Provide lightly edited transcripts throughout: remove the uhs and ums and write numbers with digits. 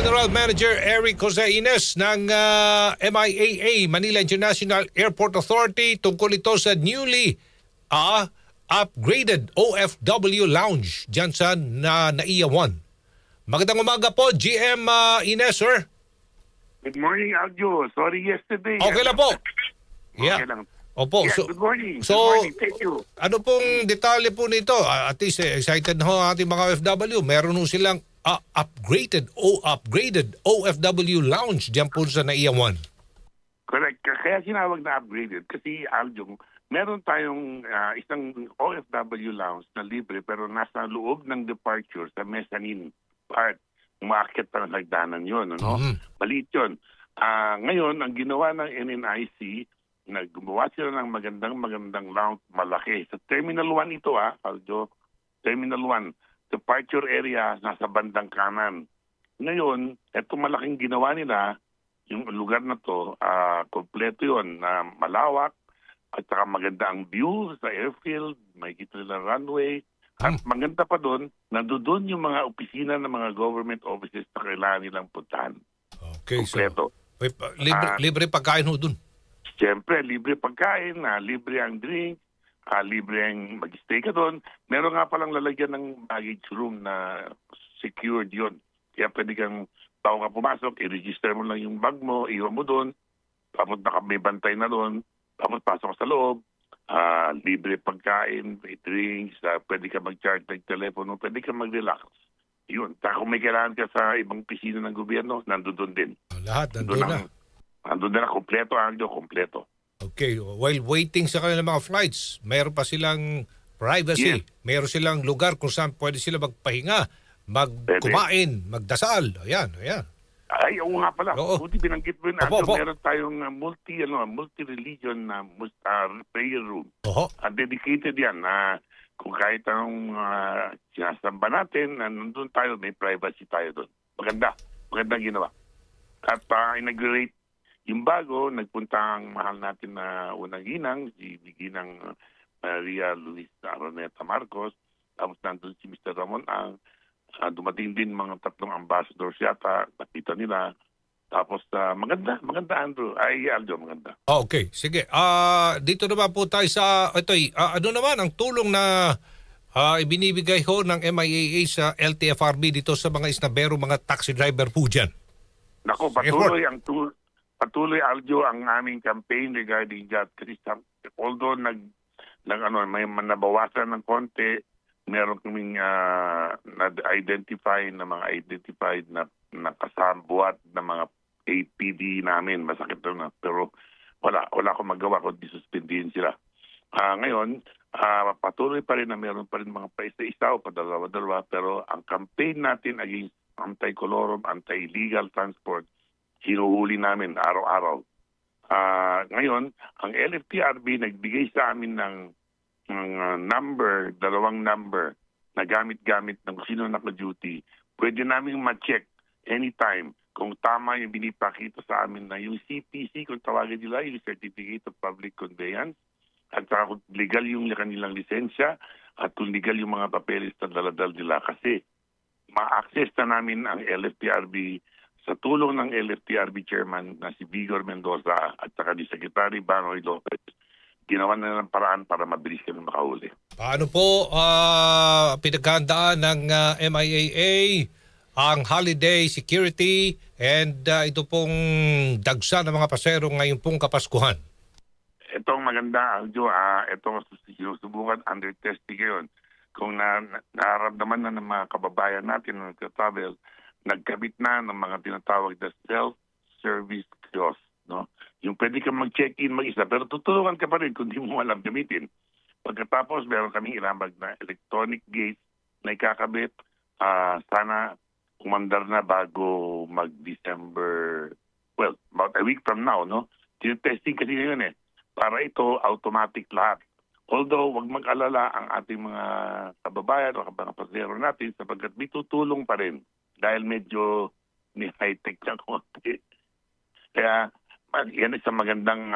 General Manager Eric Jose Ines ng MIAA, Manila International Airport Authority, tungkol ito sa newly upgraded OFW Lounge dyan sa NAIA 1. Magandang umaga po, GM Ines, sir. Good morning, Aljo. Sorry yesterday. Okay lang po. Okay lang. Opo. Yeah, So, good morning. So, good morning. Thank you. Ano pong detalye po nito? At least excited na ho ang ating mga OFW. Meron ho silang upgraded OFW Lounge dyan po sa NAIA 1. Correct. Kaya sinawag na upgraded kasi, Aljo, meron tayong isang OFW lounge na libre pero nasa loob ng departure sa mezzanine part. Umaakit pa ng hagdanan yun. Ano? Maliit yun. Ngayon, ang ginawa ng NNIC, gumawa sila ng magandang lounge, malaki. Sa Terminal 1 ito, Aljo. Terminal 1. Departure area nasa bandang kanan. Ngayon, eto malaking ginawa nila, yung lugar na to, kompleto yun, malawak, at saka maganda ang view sa airfield, may kita nila runway, at maganda pa doon, nandoon yung mga opisina ng mga government offices na kailangan nilang puntahan. Okay, kompleto. So, libre pagkain ho doon? Siyempre, libre pagkain, libre ang drink, libre ang mag-stay ka doon. Meron nga palang lalagyan ng baggage room na secured yun. Kaya pwede kang bago ka pumasok, i-register mo lang yung bag mo, iwan mo doon, tapos may bantay na doon, tapos pasok sa loob, libre pagkain, may drinks, pwede ka mag-charge ng telepono, pwede ka mag-relax. Yun. Kung may kailangan ka sa ibang pisina ng gobyerno, nandoon din. Lahat, nandoon na. Andun na, kompleto, kompleto. Okay, while waiting sa kanilang mga flights, mayroon pa silang privacy, mayroon silang lugar kung saan pwede sila magpahinga, kumain, magdasal. Ayan. Ay, oo nga pala. Buti binanggit mo yun. Meron tayong multi-religion na prayer room. Dedicated yan. Kung kahit anong sinasamba natin, nandun tayo, may privacy tayo doon. Magandang ginawa. At inaugurate yung bago, nagpunta ang mahal natin na unang ginang, si Ginang Maria Luis Araneta Marcos, tapos nandun si Mr. Ramon Ang, dumating din mga 3 ambassadors yata, nakita nila. Tapos maganda Andrew. Aljo, maganda. Okay, sige. Dito naman po tayo sa, ano naman ang tulong na ibinibigay ho ng MIAA sa LTFRB dito sa mga isnabero, mga taxi driver po dyan? Nako, patuloy Aljo ang aming campaign regarding that. Kasi although may nabawasan ng konti, meron kaming na-identify na mga identified na kasambuat na mga APD namin. Masakit na. Pero wala akong magawa kundi suspendin sila. Ngayon, patuloy pa rin na meron pa rin mga paisa-isa o padalawa-dalawa. Pero ang campaign natin against anti-colorum, anti-illegal transport, hinuhuli namin araw-araw. Ngayon, ang LFTRB nagbigay sa amin ng number, 2 number na gamit-gamit ng sino naka-duty. Pwede namin ma-check anytime kung tama yung binipakita sa amin na yung CPC, kung tawagin nila, yung Certificate of Public Conveyance, at saka kung legal yung kanilang lisensya, at kung legal yung mga papeles na daladal nila. Kasi ma-access na namin ang LFTRB sa tulong ng LFTRB Chairman na si Vigor Mendoza at saka ni Secretary Banoy Lopez. Ginawa na ng paraan para mabilis kami makahuli. Paano po pinaghandaan ng MIAA ang holiday security and ito pong dagsa ng mga pasero ngayon pong Kapaskuhan? Itong maganda, Aljo, itong sinusubukan under testing ngayon. Kung nararamdaman na ng mga kababayan natin na nagka-travel, nagkabit na ng mga tinatawag na self-service kiosk. No? Yung pwede kang mag-check-in mag-isa, pero tutulungan ka pa rin kung di mo alam gamitin. Pagkatapos, meron kaming ilambag na electronic gate na ikakabit. Sana kumandar na bago mag-December, well, about a week from now, no? Tinetesting kasi ngayon para ito automatic lahat. Although, wag mag-alala ang ating mga kababayan o mga pasahero natin sapagkat may tutulong pa rin dahil medyo ni high-tech na konti. Kaya, yan isang magandang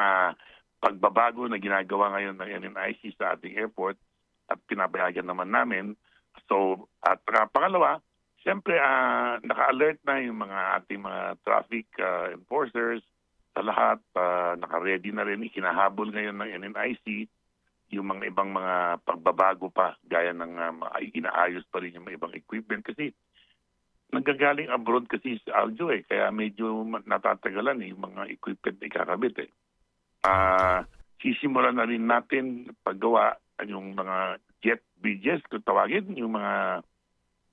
pagbabago na ginagawa ngayon ng NNIC sa ating airport at pinapayagan naman namin. So, at pangalawa, Siyempre, naka-alert na yung mga ating mga traffic enforcers sa lahat. Naka-ready na rin, ikinahabol ngayon ng NNIC yung mga ibang mga pagbabago pa, gaya ng inaayos pa rin yung mga ibang equipment. Kasi nanggagaling abroad kasi sa Aljo kaya medyo natatagalan yung mga equipment na ikakabit Sisimulan na rin natin paggawa yung mga jet bridges, kung tawagin, yung mga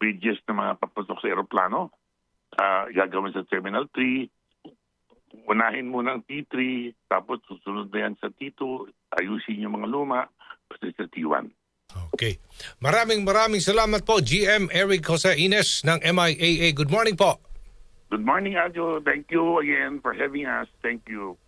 bridges na mga papasok sa aeroplano. Gagawin sa Terminal 3, unahin muna ang T3, tapos susunod na yan sa T2, ayusin yung mga luma, basta sa T1. Okay. Maraming salamat po, GM Eric Jose Ines ng MIAA. Good morning po. Good morning, Aljo. Thank you again for having us. Thank you.